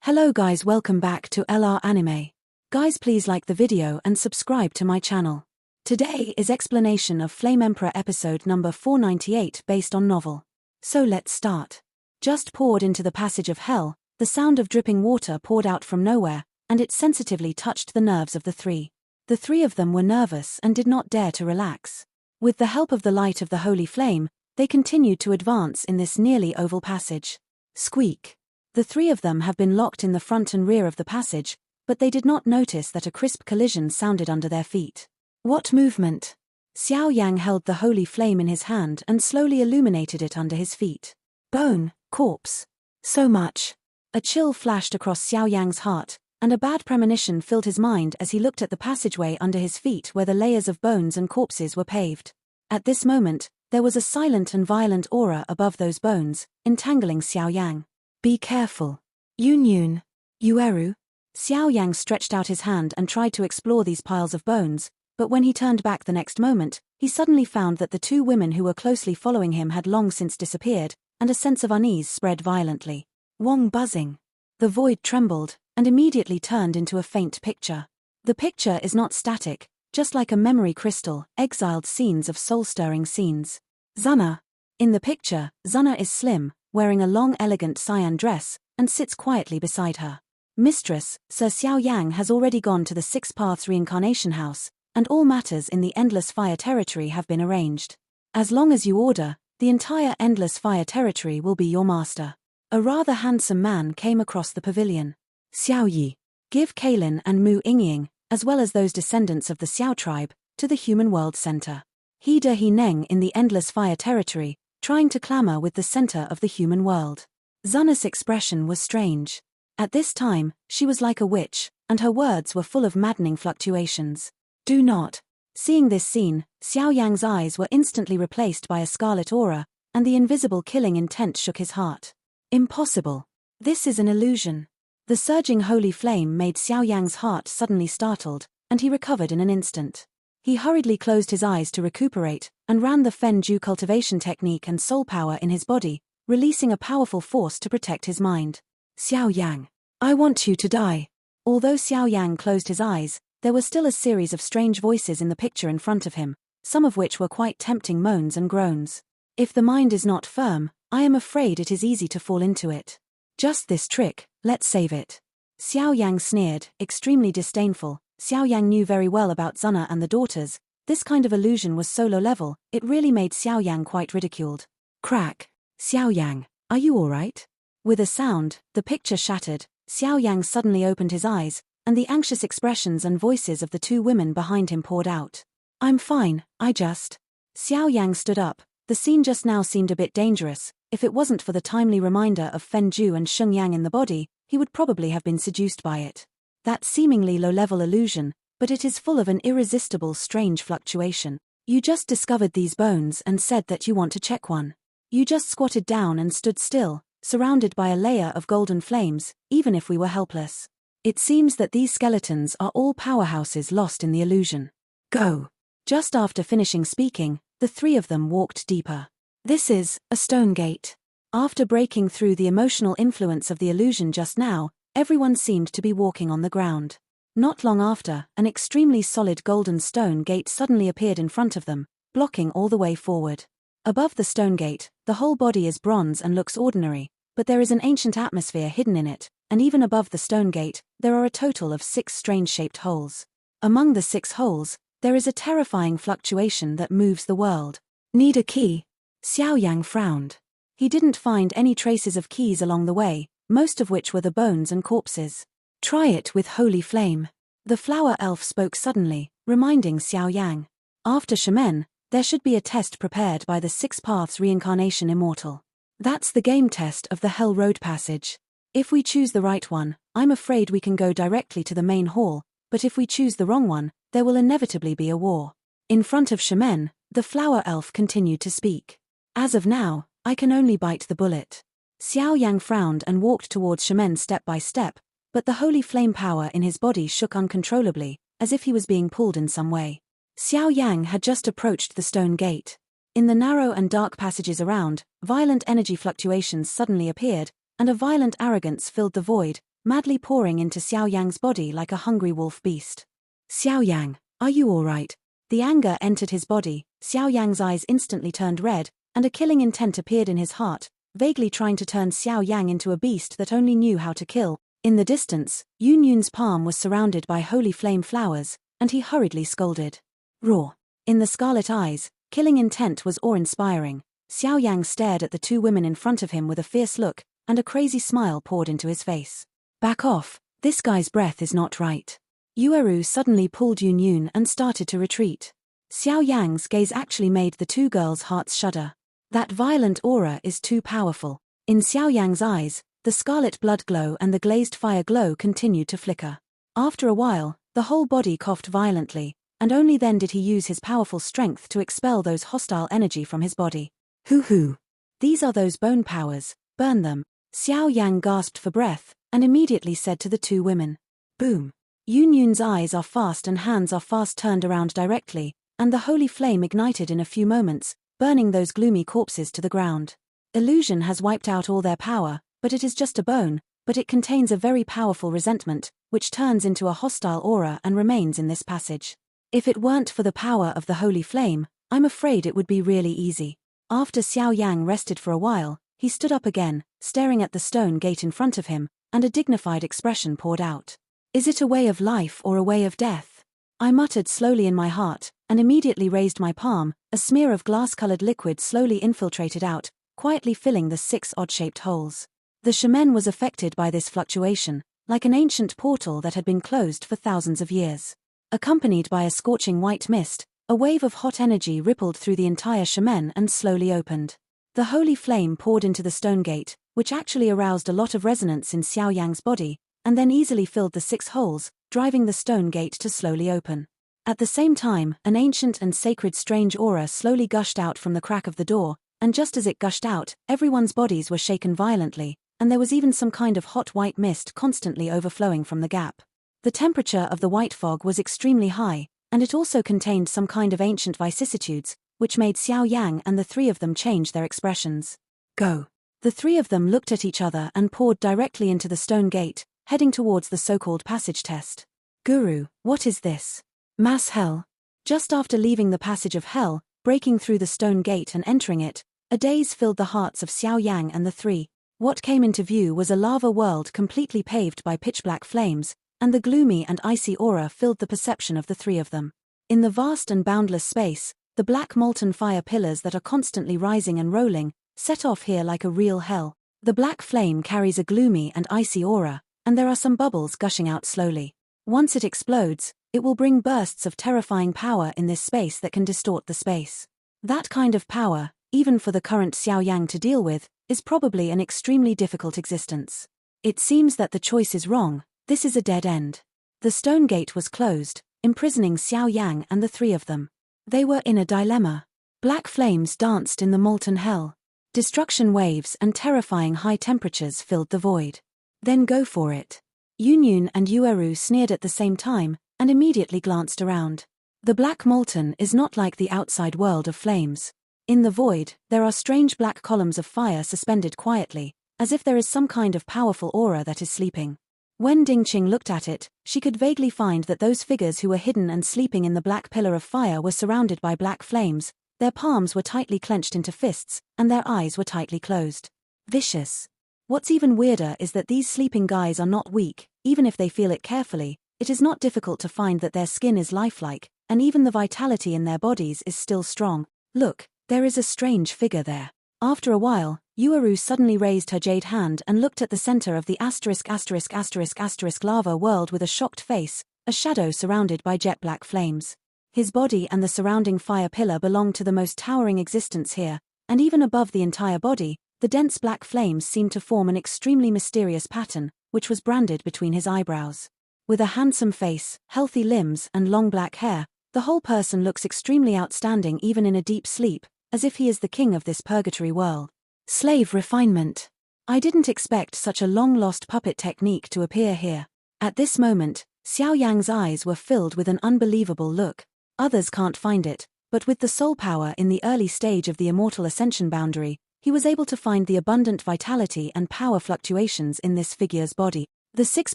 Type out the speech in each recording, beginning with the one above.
Hello guys, welcome back to LR Anime. Guys, please like the video and subscribe to my channel. Today is explanation of Flame Emperor episode number 498 based on novel. So let's start. Just poured into the passage of hell, the sound of dripping water poured out from nowhere, and it sensitively touched the nerves of the three. The three of them were nervous and did not dare to relax. With the help of the light of the holy flame, they continued to advance in this nearly oval passage. Squeak. The three of them have been locked in the front and rear of the passage, but they did not notice that a crisp collision sounded under their feet. What movement? Xiao Yan held the holy flame in his hand and slowly illuminated it under his feet. Bone, corpse. So much. A chill flashed across Xiao Yang's heart, and a bad premonition filled his mind as he looked at the passageway under his feet where the layers of bones and corpses were paved. At this moment, there was a silent and violent aura above those bones, entangling Xiao Yang. Be careful. Yun. Yueru. Xiao Yang stretched out his hand and tried to explore these piles of bones, but when he turned back the next moment, he suddenly found that the two women who were closely following him had long since disappeared, and a sense of unease spread violently. Wong buzzing. The void trembled, and immediately turned into a faint picture. The picture is not static, just like a memory crystal, exiled scenes of soul-stirring scenes. Zana. In the picture, Zana is slim, wearing a long elegant cyan dress, and sits quietly beside her. Mistress, Sir Xiao Yang has already gone to the Six Paths Reincarnation House, and all matters in the Endless Fire territory have been arranged. As long as you order, the entire Endless Fire territory will be your master. A rather handsome man came across the pavilion. Xiao Yi. Give Kailin and Mu Yingying, as well as those descendants of the Xiao tribe, to the Human World Center. He De He Neng in the Endless Fire territory, trying to clamor with the center of the human world. Zana's expression was strange. At this time, she was like a witch, and her words were full of maddening fluctuations. Do not. Seeing this scene, Xiao Yang's eyes were instantly replaced by a scarlet aura, and the invisible killing intent shook his heart. Impossible. This is an illusion. The surging holy flame made Xiao Yang's heart suddenly startled, and he recovered in an instant. He hurriedly closed his eyes to recuperate, and ran the Fen Ju cultivation technique and soul power in his body, releasing a powerful force to protect his mind. Xiao Yang. I want you to die. Although Xiao Yang closed his eyes, there was still a series of strange voices in the picture in front of him, some of which were quite tempting moans and groans. If the mind is not firm, I am afraid it is easy to fall into it. Just this trick, let's save it. Xiao Yang sneered, extremely disdainful. Xiao Yang knew very well about Zana and the daughters. This kind of illusion was so low level, it really made Xiao Yang quite ridiculed. Crack. Xiao Yang, are you alright? With a sound, the picture shattered. Xiao Yang suddenly opened his eyes, and the anxious expressions and voices of the two women behind him poured out. I'm fine, Xiao Yang stood up. The scene just now seemed a bit dangerous. If it wasn't for the timely reminder of Fen Ju and Sheng Yang in the body, he would probably have been seduced by it. That seemingly low-level illusion, but it is full of an irresistible strange fluctuation. You just discovered these bones and said that you want to check one. You just squatted down and stood still, surrounded by a layer of golden flames, even if we were helpless. It seems that these skeletons are all powerhouses lost in the illusion. Go. Just after finishing speaking, the three of them walked deeper. This is a stone gate. After breaking through the emotional influence of the illusion just now, everyone seemed to be walking on the ground. Not long after, an extremely solid golden stone gate suddenly appeared in front of them, blocking all the way forward. Above the stone gate, the whole body is bronze and looks ordinary, but there is an ancient atmosphere hidden in it, and even above the stone gate, there are a total of 6 strange-shaped holes. Among the 6 holes, there is a terrifying fluctuation that moves the world. Need a key? Xiao Yang frowned. He didn't find any traces of keys along the way, most of which were the bones and corpses. Try it with holy flame. The flower elf spoke suddenly, reminding Xiao Yang. After Shaman, there should be a test prepared by the Six Paths Reincarnation Immortal. That's the game test of the Hell Road passage. If we choose the right one, I'm afraid we can go directly to the main hall, but if we choose the wrong one, there will inevitably be a war. In front of Shaman, the flower elf continued to speak. As of now, I can only bite the bullet. Xiao Yang frowned and walked towards Shaman step by step, but the holy flame power in his body shook uncontrollably, as if he was being pulled in some way. Xiao Yang had just approached the stone gate. In the narrow and dark passages around, violent energy fluctuations suddenly appeared, and a violent arrogance filled the void, madly pouring into Xiao Yang's body like a hungry wolf beast. Xiao Yang, are you all right? The anger entered his body, Xiao Yang's eyes instantly turned red, and a killing intent appeared in his heart, vaguely trying to turn Xiao Yang into a beast that only knew how to kill. In the distance, Yun Yun's palm was surrounded by holy flame flowers, and he hurriedly scolded. Raw. In the scarlet eyes, killing intent was awe-inspiring. Xiao Yang stared at the two women in front of him with a fierce look, and a crazy smile poured into his face. Back off, this guy's breath is not right. Yueru suddenly pulled Yun Yun and started to retreat. Xiao Yang's gaze actually made the two girls' hearts shudder. That violent aura is too powerful. In Xiao Yang's eyes, the scarlet blood glow and the glazed fire glow continued to flicker. After a while, the whole body coughed violently, and only then did he use his powerful strength to expel those hostile energy from his body. Hoo. These are those bone powers, burn them. Xiao Yang gasped for breath, and immediately said to the two women. Boom. Yun Yun's eyes are fast and hands are fast turned around directly, and the holy flame ignited in a few moments, burning those gloomy corpses to the ground. Illusion has wiped out all their power, but it is just a bone, but it contains a very powerful resentment, which turns into a hostile aura and remains in this passage. If it weren't for the power of the holy flame, I'm afraid it would be really easy. After Xiao Yang rested for a while, he stood up again, staring at the stone gate in front of him, and a dignified expression poured out. Is it a way of life or a way of death? I muttered slowly in my heart, and immediately raised my palm. A smear of glass-colored liquid slowly infiltrated out, quietly filling the 6 odd-shaped holes. The shaman was affected by this fluctuation, like an ancient portal that had been closed for thousands of years. Accompanied by a scorching white mist, a wave of hot energy rippled through the entire shaman and slowly opened. The holy flame poured into the stone gate, which actually aroused a lot of resonance in Xiao Yang's body, and then easily filled the 6 holes, driving the stone gate to slowly open. At the same time, an ancient and sacred strange aura slowly gushed out from the crack of the door, and just as it gushed out, everyone's bodies were shaken violently, and there was even some kind of hot white mist constantly overflowing from the gap. The temperature of the white fog was extremely high, and it also contained some kind of ancient vicissitudes, which made Xiao Yang and the 3 of them change their expressions. Go. The 3 of them looked at each other and poured directly into the stone gate, heading towards the so-called passage test. Guru, what is this? Mass hell. Just after leaving the passage of hell, breaking through the stone gate and entering it, a daze filled the hearts of Xiao Yang and the 3. What came into view was a lava world completely paved by pitch-black flames, and the gloomy and icy aura filled the perception of the 3 of them. In the vast and boundless space, the black molten fire pillars that are constantly rising and rolling, set off here like a real hell. The black flame carries a gloomy and icy aura, and there are some bubbles gushing out slowly. Once it explodes, it will bring bursts of terrifying power in this space that can distort the space. That kind of power, even for the current Xiao Yang to deal with, is probably an extremely difficult existence. It seems that the choice is wrong. This is a dead end. The stone gate was closed, imprisoning Xiao Yang and the 3 of them. They were in a dilemma. Black flames danced in the molten hell. Destruction waves and terrifying high temperatures filled the void. Then go for it. Yun Yun and Yueru sneered at the same time, and immediately glanced around. The black molten is not like the outside world of flames. In the void, there are strange black columns of fire suspended quietly, as if there is some kind of powerful aura that is sleeping. When Dingqing looked at it, she could vaguely find that those figures who were hidden and sleeping in the black pillar of fire were surrounded by black flames, their palms were tightly clenched into fists, and their eyes were tightly closed. Vicious. What's even weirder is that these sleeping guys are not weak. Even if they feel it carefully, it is not difficult to find that their skin is lifelike, and even the vitality in their bodies is still strong. Look, there is a strange figure there. After a while, Yueru suddenly raised her jade hand and looked at the center of the ****** lava world with a shocked face, a shadow surrounded by jet black flames. His body and the surrounding fire pillar belonged to the most towering existence here, and even above the entire body, the dense black flames seemed to form an extremely mysterious pattern, which was branded between his eyebrows. With a handsome face, healthy limbs, and long black hair, the whole person looks extremely outstanding even in a deep sleep, as if he is the king of this purgatory world. Slave refinement. I didn't expect such a long-lost puppet technique to appear here. At this moment, Xiao Yang's eyes were filled with an unbelievable look. Others can't find it, but with the soul power in the early stage of the immortal ascension boundary, he was able to find the abundant vitality and power fluctuations in this figure's body. The Six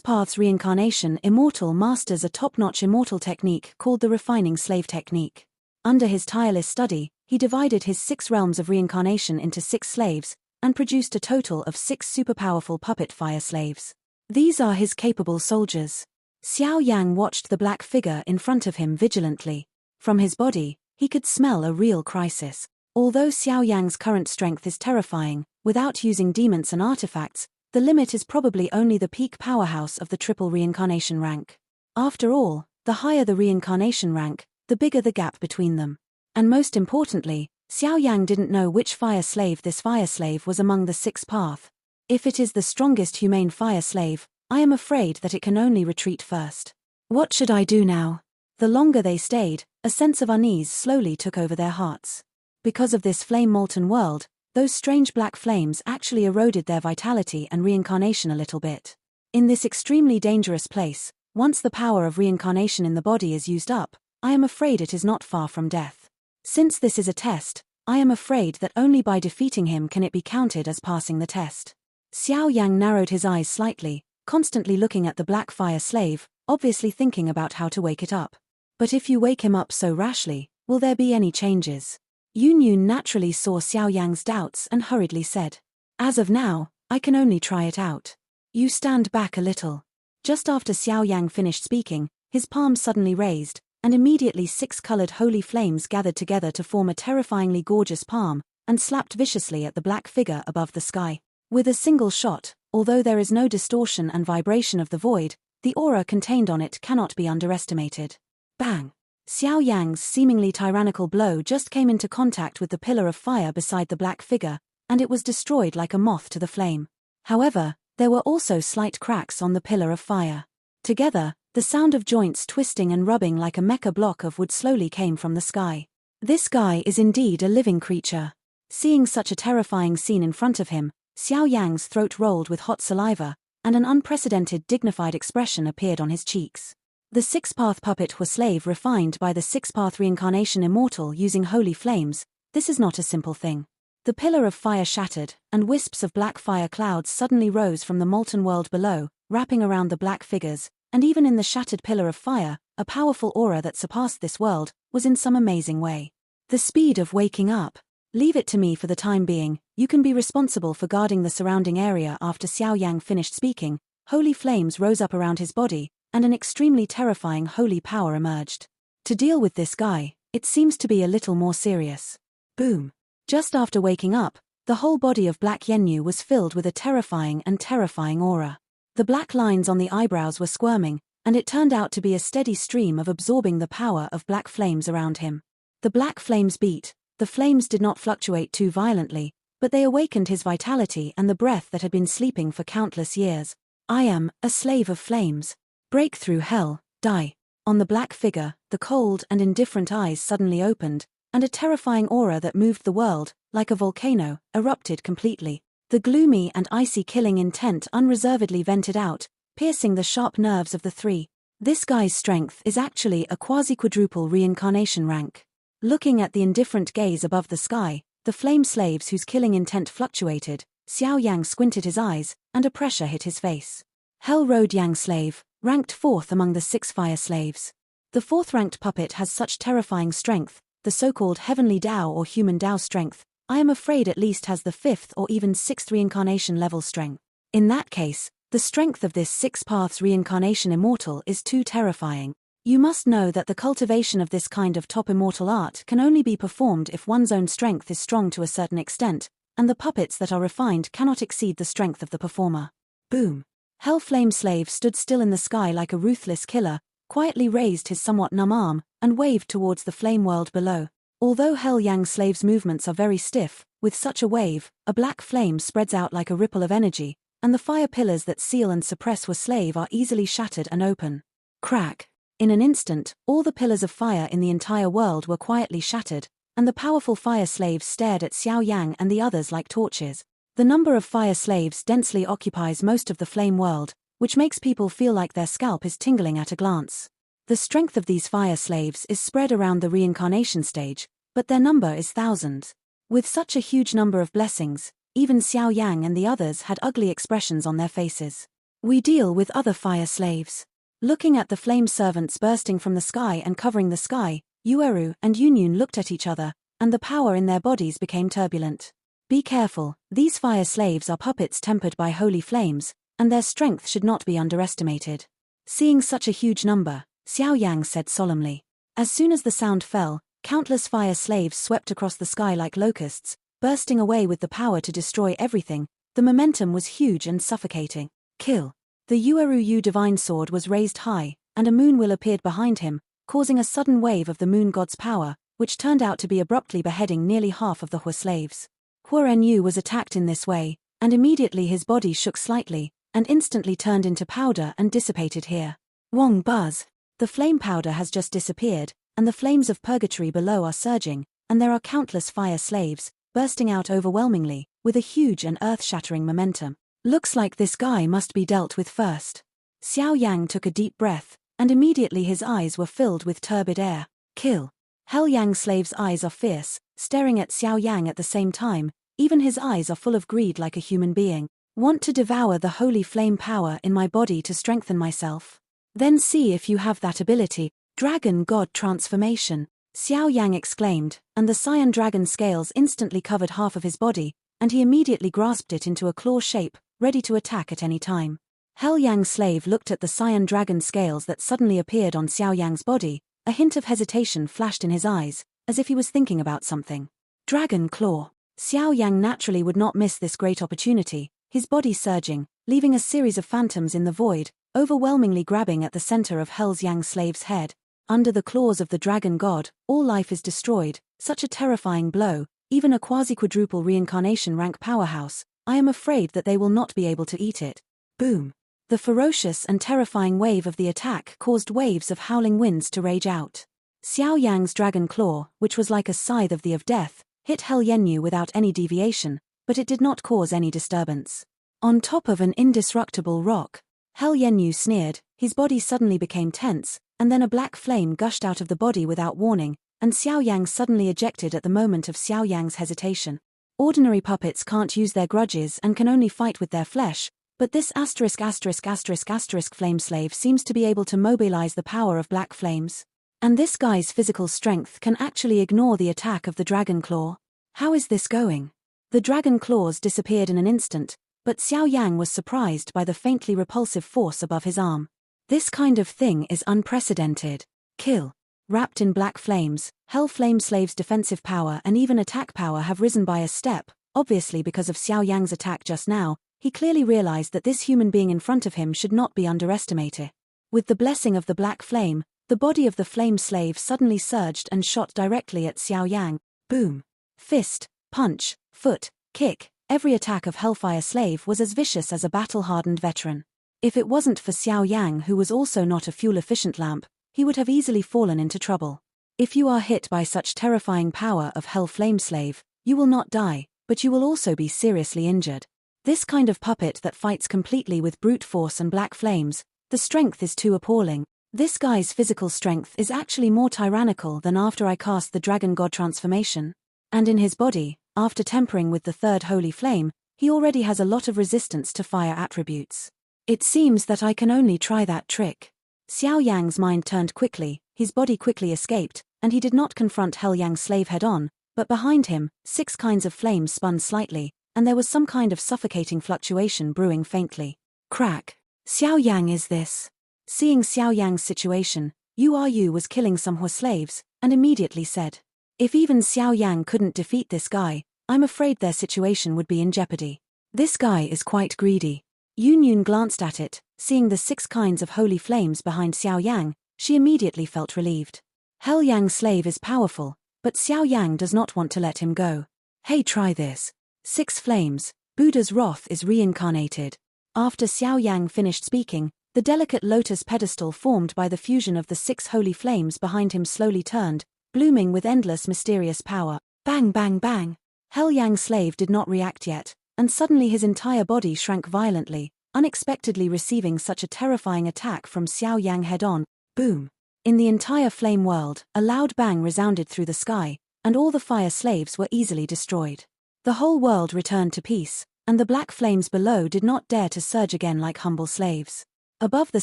Paths Reincarnation Immortal masters a top-notch immortal technique called the Refining Slave Technique. Under his tireless study, he divided his 6 realms of reincarnation into 6 slaves, and produced a total of 6 super-powerful puppet fire slaves. These are his capable soldiers. Xiao Yan watched the black figure in front of him vigilantly. From his body, he could smell a real crisis. Although Xiao Yang's current strength is terrifying, without using demons and artifacts, the limit is probably only the peak powerhouse of the triple reincarnation rank. After all, the higher the reincarnation rank, the bigger the gap between them. And most importantly, Xiao Yang didn't know which fire slave this fire slave was among the 6 path. If it is the strongest humane fire slave, I am afraid that it can only retreat first. What should I do now? The longer they stayed, a sense of unease slowly took over their hearts. Because of this flame-molten world, those strange black flames actually eroded their vitality and reincarnation a little bit. In this extremely dangerous place, once the power of reincarnation in the body is used up, I am afraid it is not far from death. Since this is a test, I am afraid that only by defeating him can it be counted as passing the test. Xiao Yang narrowed his eyes slightly, constantly looking at the black fire slave, obviously thinking about how to wake it up. But if you wake him up so rashly, will there be any changes? Yun Yun naturally saw Xiao Yang's doubts and hurriedly said, "As of now, I can only try it out." You stand back a little. Just after Xiao Yang finished speaking, his palm suddenly raised, and immediately 6 colored holy flames gathered together to form a terrifyingly gorgeous palm, and slapped viciously at the black figure above the sky. With a single shot, although there is no distortion and vibration of the void, the aura contained on it cannot be underestimated. Bang! Xiao Yang's seemingly tyrannical blow just came into contact with the pillar of fire beside the black figure, and it was destroyed like a moth to the flame. However, there were also slight cracks on the pillar of fire. Together, the sound of joints twisting and rubbing like a mecha block of wood slowly came from the sky. This guy is indeed a living creature. Seeing such a terrifying scene in front of him, Xiao Yang's throat rolled with hot saliva, and an unprecedented dignified expression appeared on his cheeks. The 6-path puppet or slave refined by the 6-path reincarnation immortal using holy flames, this is not a simple thing. The pillar of fire shattered, and wisps of black fire clouds suddenly rose from the molten world below, wrapping around the black figures, and even in the shattered pillar of fire, a powerful aura that surpassed this world, was in some amazing way. The speed of waking up. Leave it to me for the time being, you can be responsible for guarding the surrounding area. After Xiao Yang finished speaking, holy flames rose up around his body, and an extremely terrifying holy power emerged. To deal with this guy, it seems to be a little more serious. Boom. Just after waking up, the whole body of Black Yenyu was filled with a terrifying aura. The black lines on the eyebrows were squirming, and it turned out to be a steady stream of absorbing the power of black flames around him. The black flames beat. The flames did not fluctuate too violently, but they awakened his vitality and the breath that had been sleeping for countless years. I am a slave of flames. Break through hell, die. On the black figure, the cold and indifferent eyes suddenly opened, and a terrifying aura that moved the world, like a volcano, erupted completely. The gloomy and icy killing intent unreservedly vented out, piercing the sharp nerves of the 3. This guy's strength is actually a quasi-quadruple reincarnation rank. Looking at the indifferent gaze above the sky, the flame slaves whose killing intent fluctuated, Xiao Yang squinted his eyes, and a pressure hit his face. Hell Road Yang slave, ranked 4th among the 6 fire slaves. The 4th-ranked puppet has such terrifying strength, the so-called heavenly Dao or human Dao strength, I am afraid at least has the 5th or even 6th reincarnation level strength. In that case, the strength of this 6 paths reincarnation immortal is too terrifying. You must know that the cultivation of this kind of top immortal art can only be performed if one's own strength is strong to a certain extent, and the puppets that are refined cannot exceed the strength of the performer. Boom. Hell Flame Slave stood still in the sky like a ruthless killer, quietly raised his somewhat numb arm, and waved towards the flame world below. Although Hell Yang Slave's movements are very stiff, with such a wave, a black flame spreads out like a ripple of energy, and the fire pillars that seal and suppress War Slave are easily shattered and open. Crack. In an instant, all the pillars of fire in the entire world were quietly shattered, and the powerful fire slaves stared at Xiao Yang and the others like torches. The number of fire slaves densely occupies most of the flame world, which makes people feel like their scalp is tingling at a glance. The strength of these fire slaves is spread around the reincarnation stage, but their number is thousands. With such a huge number of blessings, even Xiao Yang and the others had ugly expressions on their faces. We deal with other fire slaves. Looking at the flame servants bursting from the sky and covering the sky, Yueru and Yunyun looked at each other, and the power in their bodies became turbulent. Be careful, these fire slaves are puppets tempered by holy flames, and their strength should not be underestimated. Seeing such a huge number, Xiao Yang said solemnly. As soon as the sound fell, countless fire slaves swept across the sky like locusts, bursting away with the power to destroy everything. The momentum was huge and suffocating. Kill. The Yueru Yu divine sword was raised high, and a moon will appeared behind him, causing a sudden wave of the moon god's power, which turned out to be abruptly beheading nearly half of the Hua slaves. Huaren Yu was attacked in this way, and immediately his body shook slightly, and instantly turned into powder and dissipated here. Wong buzz. The flame powder has just disappeared, and the flames of purgatory below are surging, and there are countless fire slaves, bursting out overwhelmingly, with a huge and earth-shattering momentum. Looks like this guy must be dealt with first. Xiao Yang took a deep breath, and immediately his eyes were filled with turbid air. Kill. Hell Yang slave's eyes are fierce, staring at Xiao Yang at the same time, even his eyes are full of greed like a human being. Want to devour the holy flame power in my body to strengthen myself? Then see if you have that ability. Dragon God transformation. Xiao Yang exclaimed, and the cyan dragon scales instantly covered half of his body, and he immediately grasped it into a claw shape, ready to attack at any time. Hell Yang slave looked at the cyan dragon scales that suddenly appeared on Xiao Yang's body. A hint of hesitation flashed in his eyes, as if he was thinking about something. Dragon claw. Xiao Yang naturally would not miss this great opportunity, his body surging, leaving a series of phantoms in the void, overwhelmingly grabbing at the center of Hell Yang slave's head. Under the claws of the dragon god, all life is destroyed. Such a terrifying blow, even a quasi-quadruple reincarnation rank powerhouse, I am afraid that they will not be able to eat it. Boom. The ferocious and terrifying wave of the attack caused waves of howling winds to rage out. Xiao Yang's dragon claw, which was like a scythe of death, hit Hell Yenyu without any deviation, but it did not cause any disturbance. On top of an indestructible rock, Hell Yenyu sneered, his body suddenly became tense, and then a black flame gushed out of the body without warning, and Xiao Yang suddenly ejected at the moment of Xiao Yang's hesitation. Ordinary puppets can't use their grudges and can only fight with their flesh, but this flame slave seems to be able to mobilize the power of black flames. And this guy's physical strength can actually ignore the attack of the dragon claw. How is this going? The dragon claws disappeared in an instant, but Xiao Yang was surprised by the faintly repulsive force above his arm. This kind of thing is unprecedented. Kill. Wrapped in black flames, Hell Flame Slave's defensive power and even attack power have risen by a step, obviously because of Xiao Yang's attack just now. He clearly realized that this human being in front of him should not be underestimated. With the blessing of the black flame, the body of the flame slave suddenly surged and shot directly at Xiao Yang. Boom. Fist, punch, foot, kick, every attack of Hellfire Slave was as vicious as a battle-hardened veteran. If it wasn't for Xiao Yang, who was also not a fuel-efficient lamp, he would have easily fallen into trouble. If you are hit by such terrifying power of Hell Flame Slave, you will not die, but you will also be seriously injured. This kind of puppet that fights completely with brute force and black flames, the strength is too appalling. This guy's physical strength is actually more tyrannical than after I cast the Dragon God transformation. And in his body, after tempering with the third holy flame, he already has a lot of resistance to fire attributes. It seems that I can only try that trick. Xiao Yang's mind turned quickly, his body quickly escaped, and he did not confront Hell Yang slave head-on, but behind him, 6 kinds of flames spun slightly, and there was some kind of suffocating fluctuation brewing faintly. Crack. Xiao Yang is this? Seeing Xiao Yang's situation, Yu was killing some Hua slaves, and immediately said, if even Xiao Yang couldn't defeat this guy, I'm afraid their situation would be in jeopardy. This guy is quite greedy. Yunyun glanced at it, seeing the 6 kinds of holy flames behind Xiao Yang, she immediately felt relieved. Hell Yang's slave is powerful, but Xiao Yang does not want to let him go. Hey, try this. 6 flames, Buddha's wrath is reincarnated. After Xiao Yang finished speaking, the delicate lotus pedestal formed by the fusion of the 6 holy flames behind him slowly turned, blooming with endless mysterious power. Bang bang bang. Hell Yang's slave did not react yet, and suddenly his entire body shrank violently, unexpectedly receiving such a terrifying attack from Xiao Yang head-on. Boom. In the entire flame world, a loud bang resounded through the sky, and all the fire slaves were easily destroyed. The whole world returned to peace, and the black flames below did not dare to surge again like humble slaves. Above the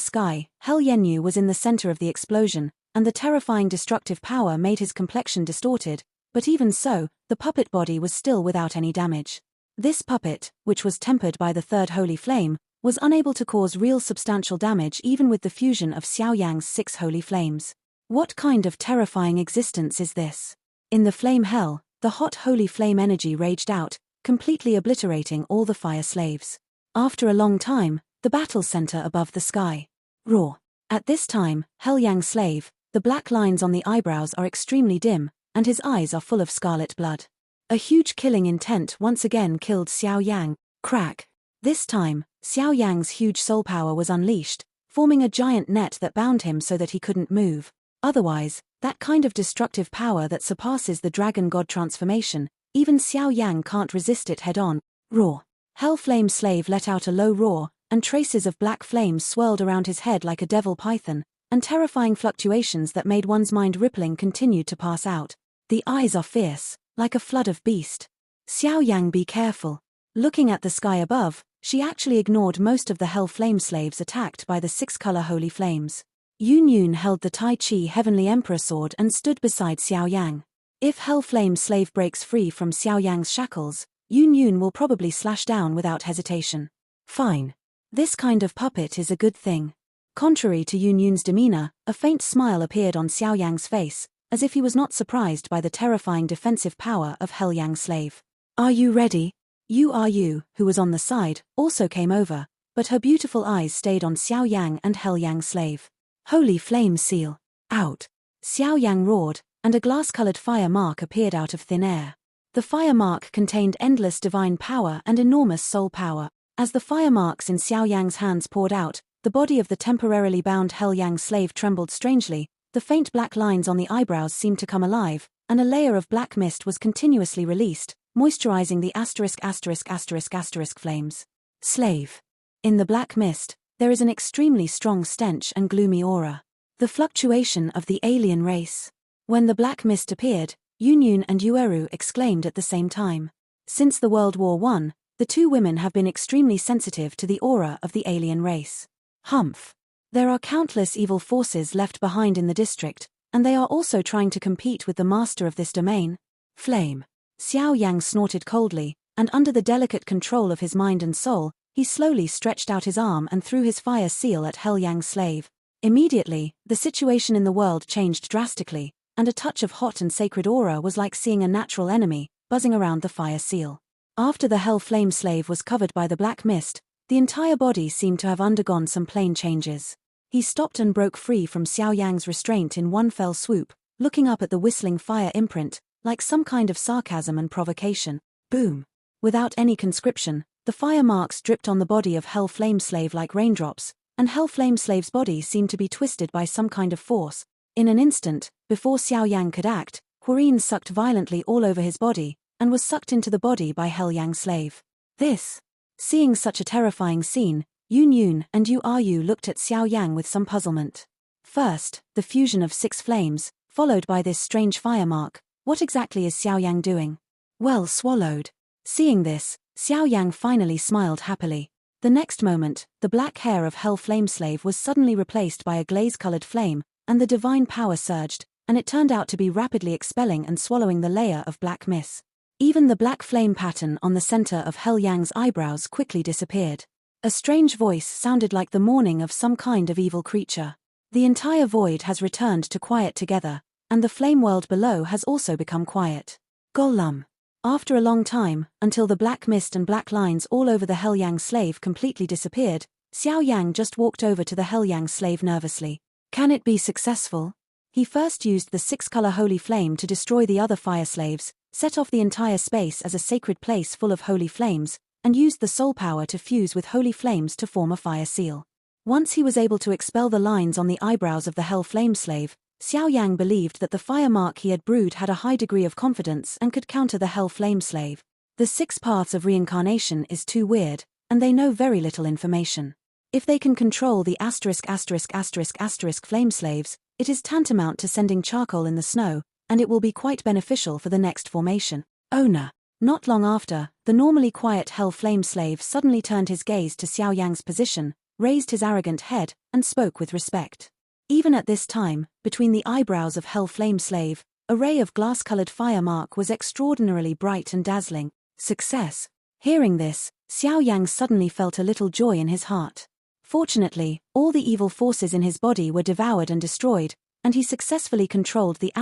sky, Hell Yenyu was in the center of the explosion, and the terrifying destructive power made his complexion distorted, but even so, the puppet body was still without any damage. This puppet, which was tempered by the third holy flame, was unable to cause real substantial damage even with the fusion of Xiao Yang's 6 holy flames. What kind of terrifying existence is this? In the flame hell, the hot holy flame energy raged out, completely obliterating all the fire slaves. After a long time, the battle center above the sky. Roar. At this time, Hell Yang slave, the black lines on the eyebrows are extremely dim, and his eyes are full of scarlet blood. A huge killing intent once again killed Xiao Yang. Crack. This time, Xiao Yang's huge soul power was unleashed, forming a giant net that bound him so that he couldn't move. Otherwise, that kind of destructive power that surpasses the dragon god transformation, even Xiao Yang can't resist it head-on. Roar. Hell Flame Slave let out a low roar, and traces of black flames swirled around his head like a devil python, and terrifying fluctuations that made one's mind rippling continued to pass out. The eyes are fierce, like a flood of beast. Xiao Yang, be careful. Looking at the sky above, she actually ignored most of the Hell Flame Slaves attacked by the 6-color holy flames. Yun Yun held the Tai Chi Heavenly Emperor sword and stood beside Xiao Yang. If Hell Flame Slave breaks free from Xiao Yang's shackles, Yun Yun will probably slash down without hesitation. Fine. This kind of puppet is a good thing. Contrary to Yun Yun's demeanor, a faint smile appeared on Xiao Yang's face, as if he was not surprised by the terrifying defensive power of Hell Yang Slave. Are you ready? Yu, who was on the side, also came over, but her beautiful eyes stayed on Xiao Yang and Hell Yang Slave. Holy Flame Seal. Out. Xiao Yang roared, and a glass-colored fire mark appeared out of thin air. The fire mark contained endless divine power and enormous soul power. As the fire marks in Xiao Yang's hands poured out, the body of the temporarily bound Hell Yang Slave trembled strangely, the faint black lines on the eyebrows seemed to come alive, and a layer of black mist was continuously released, moisturizing the ***** flames. Slave. In the black mist, there is an extremely strong stench and gloomy aura. The fluctuation of the alien race. When the black mist appeared, Yun Yun and Yueru exclaimed at the same time. Since the World War I, the two women have been extremely sensitive to the aura of the alien race. Humph. There are countless evil forces left behind in the district, and they are also trying to compete with the master of this domain. Flame. Xiao Yang snorted coldly, and under the delicate control of his mind and soul, he slowly stretched out his arm and threw his fire seal at Hell Yang Slave. Immediately, the situation in the world changed drastically, and a touch of hot and sacred aura was like seeing a natural enemy, buzzing around the fire seal. After the Hell Flame Slave was covered by the black mist, the entire body seemed to have undergone some plain changes. He stopped and broke free from Xiao Yang's restraint in one fell swoop, looking up at the whistling fire imprint, like some kind of sarcasm and provocation. Boom. Without any conscription, the fire marks dripped on the body of Hell Flame Slave like raindrops, and Hell Flame Slave's body seemed to be twisted by some kind of force. In an instant, before Xiao Yang could act, Hurin sucked violently all over his body, and was sucked into the body by Hell Yang Slave. This. Seeing such a terrifying scene, Yun Yun and Yu looked at Xiao Yang with some puzzlement. First, the fusion of 6 flames, followed by this strange fire mark. What exactly is Xiao Yang doing? Well swallowed. Seeing this, Xiao Yang finally smiled happily. The next moment, the black hair of Hell Flame Slave was suddenly replaced by a glaze-colored flame, and the divine power surged, and it turned out to be rapidly expelling and swallowing the layer of black mist. Even the black flame pattern on the center of Hell Yang's eyebrows quickly disappeared. A strange voice sounded like the mourning of some kind of evil creature. The entire void has returned to quiet together, and the flame world below has also become quiet. Golum. After a long time, until the black mist and black lines all over the Hell Yang Slave completely disappeared, Xiao Yang just walked over to the Hell Yang Slave nervously. Can it be successful? He first used the 6-color holy flame to destroy the other fire slaves, set off the entire space as a sacred place full of holy flames, and used the soul power to fuse with holy flames to form a fire seal. Once he was able to expel the lines on the eyebrows of the Hell Flame Slave, Xiao Yang believed that the fire mark he had brewed had a high degree of confidence and could counter the Hell Flame Slave. The 6 paths of reincarnation is too weird, and they know very little information. If they can control the ***** flame slaves, it is tantamount to sending charcoal in the snow, and it will be quite beneficial for the next formation. Owner. Not long after, the normally quiet Hell Flame slave suddenly turned his gaze to Xiao Yang's position, raised his arrogant head, and spoke with respect. Even at this time, between the eyebrows of Hell Flame slave, a ray of glass-colored fire mark was extraordinarily bright and dazzling. Success. Hearing this, Xiao Yang suddenly felt a little joy in his heart. Fortunately, all the evil forces in his body were devoured and destroyed, and he successfully controlled the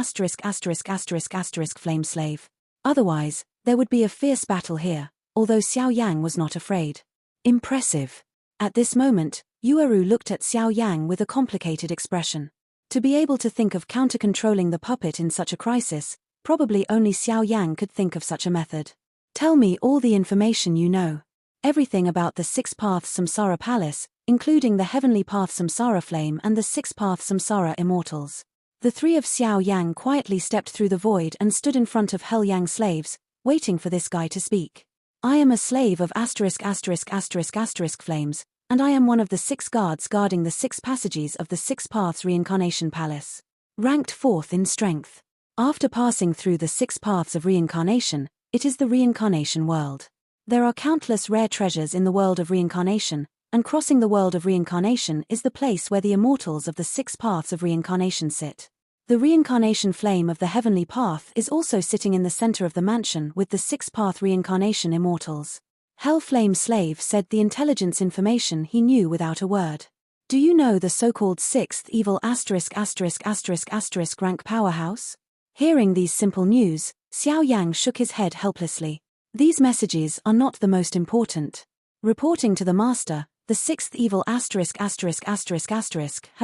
flame slave. Otherwise, there would be a fierce battle here, although Xiao Yang was not afraid. Impressive. At this moment, Yueru looked at Xiao Yang with a complicated expression. To be able to think of counter-controlling the puppet in such a crisis, probably only Xiao Yang could think of such a method. Tell me all the information you know. Everything about the Six Paths Samsara Palace, including the Heavenly Path Samsara Flame and the Six Path Samsara Immortals. The three of Xiao Yang quietly stepped through the void and stood in front of Hell Yang slaves, waiting for this guy to speak. I am a slave of flames, and I am one of the 6 guards guarding the 6 passages of the 6 Paths Reincarnation Palace. Ranked 4th in strength. After passing through the 6 Paths of Reincarnation, it is the reincarnation world. There are countless rare treasures in the world of reincarnation, and crossing the world of reincarnation is the place where the immortals of the 6 Paths of Reincarnation sit. The reincarnation flame of the Heavenly Path is also sitting in the center of the mansion with the 6 Path Reincarnation Immortals. Hell Flame Slave said the intelligence information he knew without a word. Do you know the so-called 6th evil rank powerhouse? Hearing these simple news, Xiao Yang shook his head helplessly. These messages are not the most important. Reporting to the master, the 6th evil has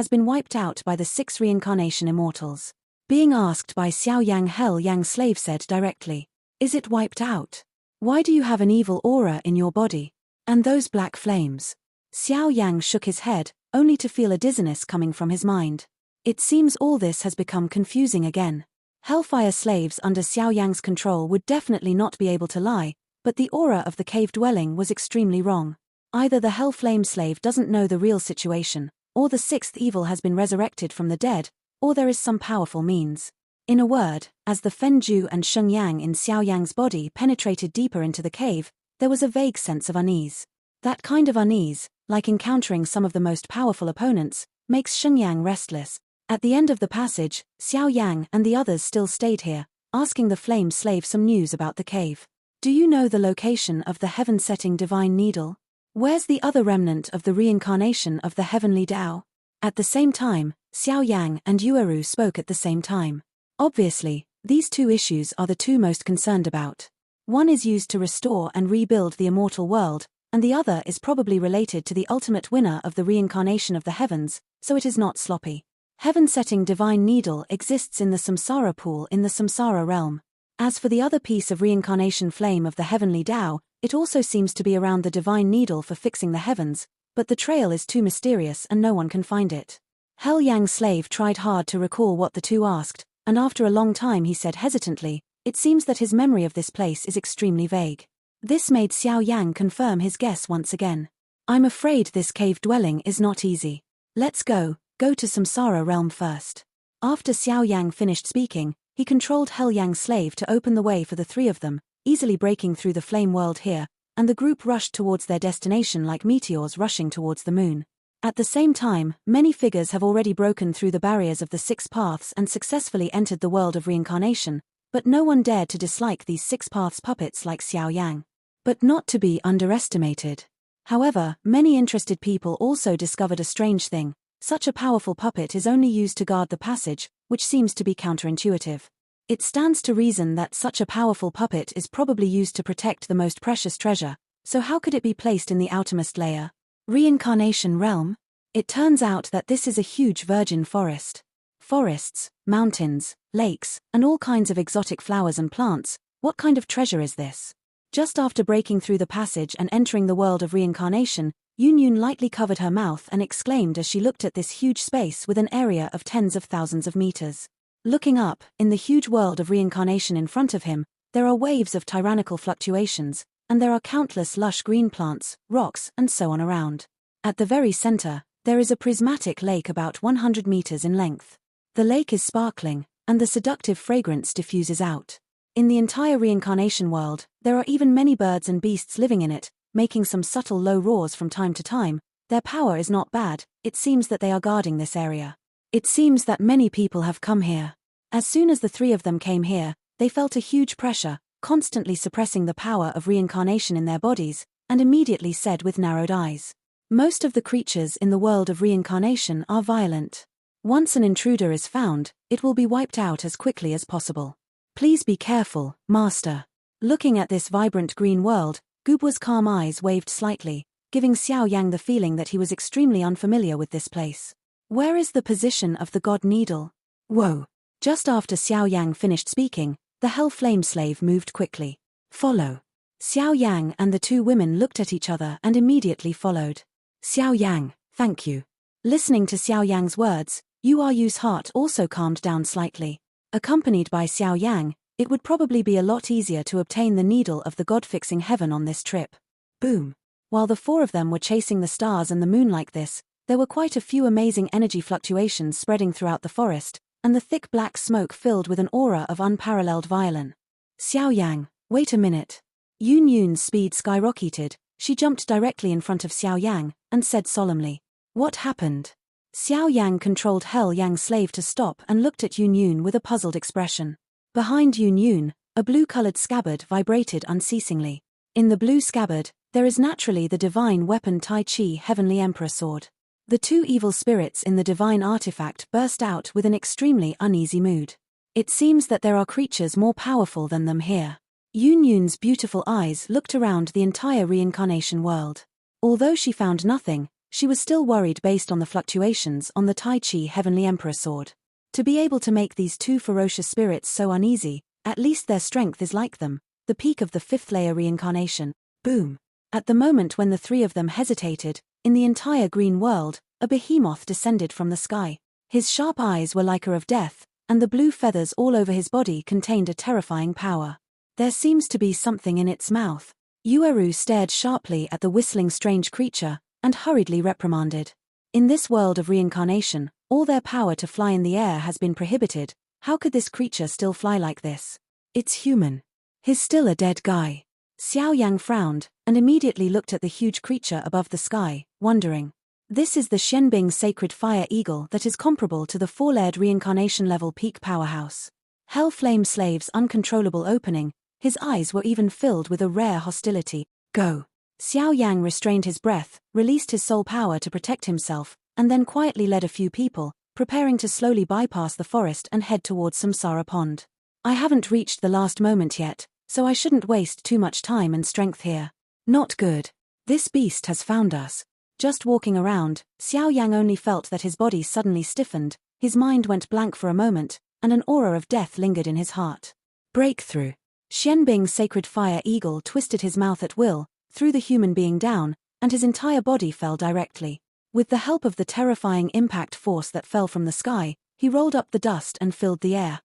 been wiped out by the 6 reincarnation immortals. Being asked by Xiao Yang, Hell Yang slave said directly, "Is it wiped out? Why do you have an evil aura in your body? And those black flames?" Xiao Yang shook his head, only to feel a dizziness coming from his mind. It seems all this has become confusing again. Hellfire slaves under Xiao Yang's control would definitely not be able to lie, but the aura of the cave dwelling was extremely wrong. Either the Hell Flame slave doesn't know the real situation, or the 6th evil has been resurrected from the dead, or there is some powerful means. In a word, as the Fenju and Sheng Yang in Xiao Yang's body penetrated deeper into the cave, there was a vague sense of unease. That kind of unease, like encountering some of the most powerful opponents, makes Sheng Yang restless. At the end of the passage, Xiao Yang and the others still stayed here, asking the flame slave some news about the cave. Do you know the location of the heaven-setting divine needle? Where's the other remnant of the reincarnation of the heavenly Tao? At the same time, Xiao Yang and Yueru spoke at the same time. Obviously, these 2 issues are the 2 most concerned about. One is used to restore and rebuild the immortal world, and the other is probably related to the ultimate winner of the reincarnation of the heavens, so it is not sloppy. Heaven-setting divine needle exists in the samsara pool in the samsara realm. As for the other piece of reincarnation flame of the heavenly Tao, it also seems to be around the divine needle for fixing the heavens, but the trail is too mysterious and no one can find it. Hell Yang slave tried hard to recall what the 2 asked, and after a long time he said hesitantly, it seems that his memory of this place is extremely vague. This made Xiao Yang confirm his guess once again. I'm afraid this cave dwelling is not easy. Let's go to Samsara realm first. After Xiao Yang finished speaking, he controlled Hell Yang slave to open the way for the 3 of them, easily breaking through the flame world here, and the group rushed towards their destination like meteors rushing towards the moon. At the same time, many figures have already broken through the barriers of the 6 paths and successfully entered the world of reincarnation, but no one dared to dislike these 6 paths puppets like Xiao Yang. But not to be underestimated. However, many interested people also discovered a strange thing. Such a powerful puppet is only used to guard the passage, which seems to be counterintuitive. It stands to reason that such a powerful puppet is probably used to protect the most precious treasure, so how could it be placed in the outermost layer? Reincarnation realm? It turns out that this is a huge virgin forest. Forests, mountains, lakes, and all kinds of exotic flowers and plants. What kind of treasure is this? Just after breaking through the passage and entering the world of reincarnation, Yun lightly covered her mouth and exclaimed as she looked at this huge space with an area of tens of thousands of meters. Looking up, in the huge world of reincarnation in front of him, there are waves of tyrannical fluctuations, and there are countless lush green plants, rocks, and so on around. At the very center, there is a prismatic lake about 100 meters in length. The lake is sparkling, and the seductive fragrance diffuses out. In the entire reincarnation world, there are even many birds and beasts living in it, making some subtle low roars from time to time. Their power is not bad, it seems that they are guarding this area. It seems that many people have come here. As soon as the three of them came here, they felt a huge pressure, constantly suppressing the power of reincarnation in their bodies, and immediately said with narrowed eyes. Most of the creatures in the world of reincarnation are violent. Once an intruder is found, it will be wiped out as quickly as possible. Please be careful, Master. Looking at this vibrant green world, Gubwa's calm eyes waved slightly, giving Xiao Yang the feeling that he was extremely unfamiliar with this place. Where is the position of the God Needle? Whoa! Just after Xiao Yang finished speaking, the Hell Flame Slave moved quickly. Follow. Xiao Yang and the two women looked at each other and immediately followed. Xiao Yang, thank you. Listening to Xiao Yang's words, Yu's heart also calmed down slightly. Accompanied by Xiao Yang, it would probably be a lot easier to obtain the needle of the God-fixing heaven on this trip. Boom. While the four of them were chasing the stars and the moon like this, there were quite a few amazing energy fluctuations spreading throughout the forest, and the thick black smoke filled with an aura of unparalleled violence. Xiao Yang, wait a minute. Yun's speed skyrocketed. She jumped directly in front of Xiao Yang, and said solemnly, "What happened?" Xiao Yang controlled Hell Yang's slave to stop and looked at Yun with a puzzled expression. Behind Yun, a blue-colored scabbard vibrated unceasingly. In the blue scabbard, there is naturally the divine weapon Tai Chi Heavenly Emperor Sword. The two evil spirits in the divine artifact burst out with an extremely uneasy mood. It seems that there are creatures more powerful than them here. Yun's beautiful eyes looked around the entire reincarnation world. Although she found nothing, she was still worried based on the fluctuations on the Tai Chi Heavenly Emperor Sword. To be able to make these two ferocious spirits so uneasy, at least their strength is like them, the peak of the fifth layer reincarnation. Boom. At the moment when the three of them hesitated, in the entire green world, a behemoth descended from the sky. His sharp eyes were like of death, and the blue feathers all over his body contained a terrifying power. There seems to be something in its mouth. Yueru stared sharply at the whistling strange creature, and hurriedly reprimanded. In this world of reincarnation, all their power to fly in the air has been prohibited. How could this creature still fly like this? It's human. He's still a dead guy. Xiao Yang frowned, and immediately looked at the huge creature above the sky, wondering. This is the Shenbing Sacred Fire Eagle that is comparable to the four-layered reincarnation level peak powerhouse. Hell Flame Slave's uncontrollable opening, his eyes were even filled with a rare hostility. Go. Xiao Yang restrained his breath, released his soul power to protect himself, and then quietly led a few people, preparing to slowly bypass the forest and head towards Samsara Pond. I haven't reached the last moment yet, so I shouldn't waste too much time and strength here. Not good. This beast has found us. Just walking around, Xiao Yang only felt that his body suddenly stiffened, his mind went blank for a moment, and an aura of death lingered in his heart. Breakthrough. Shenbing's Sacred Fire Eagle twisted his mouth at will, threw the human being down, and his entire body fell directly. With the help of the terrifying impact force that fell from the sky, he rolled up the dust and filled the air.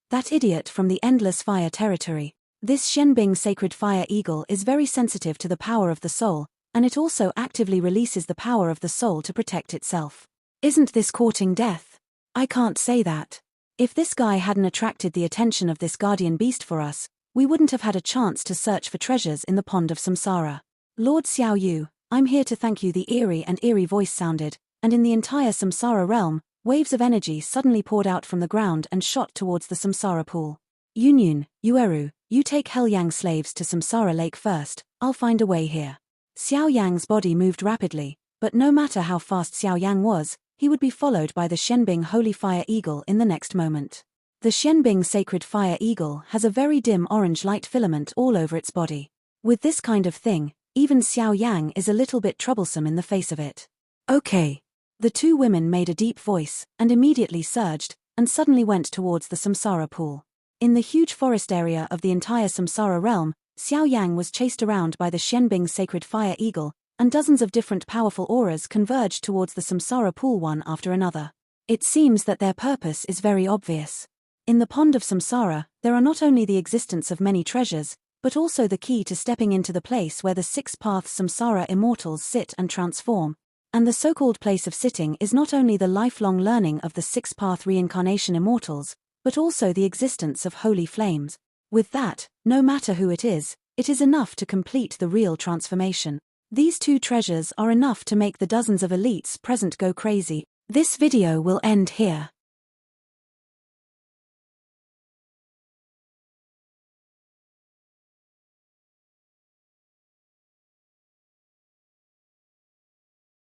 That idiot from the Endless Fire territory. This Shenbing Sacred Fire Eagle is very sensitive to the power of the soul, and it also actively releases the power of the soul to protect itself. Isn't this courting death? I can't say that. If this guy hadn't attracted the attention of this guardian beast for us, we wouldn't have had a chance to search for treasures in the pond of Samsara. Lord Xiao Yu, I'm here to thank you. The eerie voice sounded, and in the entire Samsara realm, waves of energy suddenly poured out from the ground and shot towards the Samsara pool. Yueru, you take Hell Yang slaves to Samsara Lake first, I'll find a way here. Xiao Yang's body moved rapidly, but no matter how fast Xiao Yang was, he would be followed by the Shenbing Holy Fire Eagle in the next moment. The Shenbing Sacred Fire Eagle has a very dim orange light filament all over its body. With this kind of thing, even Xiao Yang is a little bit troublesome in the face of it. Okay. The two women made a deep voice, and immediately surged, and suddenly went towards the Samsara pool. In the huge forest area of the entire Samsara realm, Xiao Yang was chased around by the Shenbing Sacred Fire Eagle, and dozens of different powerful auras converged towards the Samsara pool one after another. It seems that their purpose is very obvious. In the pond of Samsara, there are not only the existence of many treasures, but also the key to stepping into the place where the six paths Samsara immortals sit and transform. And the so-called place of sitting is not only the lifelong learning of the six-path reincarnation immortals, but also the existence of holy flames. With that, no matter who it is enough to complete the real transformation. These 2 treasures are enough to make the dozens of elites present go crazy. This video will end here.